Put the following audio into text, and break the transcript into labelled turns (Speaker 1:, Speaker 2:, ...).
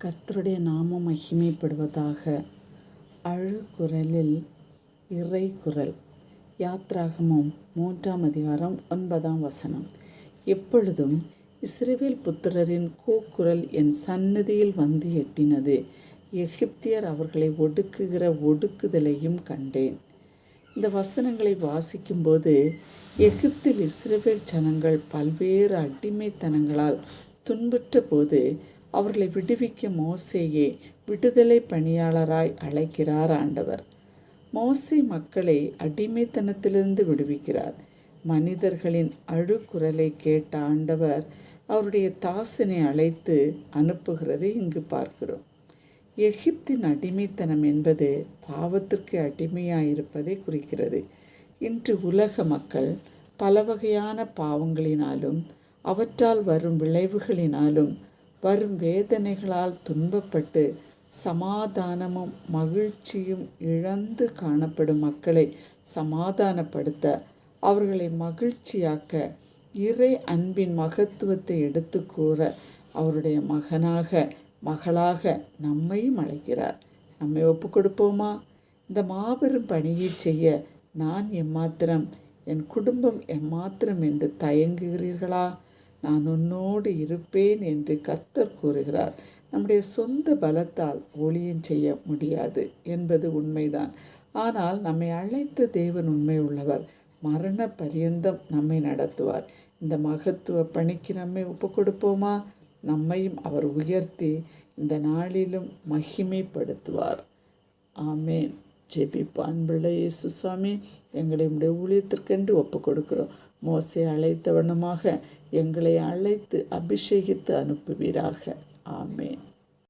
Speaker 1: கர்த்தருடைய நாமம் மகிமைப்படுவதாக. அழுகுரலில் இறைகுரல். யாத்ராகமம் 3ஆம் அதிகாரம் 9ஆம் வசனம். எப்பொழுதும் இஸ்ரவேல் புத்திரரின் கூக்குரல் என் சந்நிதியில் வந்து எட்டினது. எகிப்தியர் அவர்களை ஒடுக்குகிற ஒடுக்குதலையும் கண்டேன். இந்த வசனங்களை வாசிக்கும்போது எகிப்தில் இஸ்ரவேல் ஜனங்கள் பல்வேறு அடிமைத்தனங்களால் துன்புற்ற போது அவர்களை விடுவிக்க மோசேயே விடுதலை பணியாளராய் அழைக்கிறார் ஆண்டவர். மோசே மக்களை அடிமைத்தனத்திலிருந்து விடுவிக்கிறார். மனிதர்களின் அழுகுரலை கேட்ட ஆண்டவர் அவருடைய தாசனை அழைத்து அனுப்புகிறதை இங்கு பார்க்கிறோம். எகிப்தின் அடிமைத்தனம் என்பது பாவத்திற்கு அடிமையாயிருப்பதை குறிக்கிறது. இன்று உலக மக்கள் பல வகையான பாவங்களினாலும் அவற்றால் வரும் விளைவுகளினாலும் வரும் வேதனைகளால் துன்பப்பட்டு சமாதானமும் மகிழ்ச்சியும் இழந்து காணப்படும் மக்களை சமாதானப்படுத்த, அவர்களை மகிழ்ச்சியாக்க, இறை அன்பின் மகத்துவத்தை எடுத்து கூற அவருடைய மகனாக மகளாக நம்மையும் அழைக்கிறார். நம்மை ஒப்பு கொடுப்போமா? இந்த மாபெரும் பணியை செய்ய நான் எம்மாத்திரம், என் குடும்பம் எம்மாத்திரம் என்று தயங்குகிறீர்களா? நான் உன்னோடு இருப்பேன் என்று கர்த்தர் கூறுகிறார். நம்முடைய சொந்த பலத்தால் ஊழியம் செய்ய முடியாது என்பது உண்மைதான். ஆனால் நம்மை அழைத்த தேவன் உண்மை உள்ளவர். மரண பரியந்தம் நம்மை நடத்துவார். இந்த மகத்துவ பணிக்கு நம்மை ஒப்பு கொடுப்போமா? நம்மையும் அவர் உயர்த்தி இந்த நாளிலும் மகிமைப்படுத்துவார். ஆமேன். ஜெபிப்பான். பிள்ளை இயேசு சுவாமி, எங்களை உடைய ஊழியத்திற்கென்று ஒப்பு கொடுக்கிறோம். மோசே அழைத்த வண்ணமாக எங்களை அழைத்து அபிஷேகித்து அனுப்புவீராக. ஆமேன்.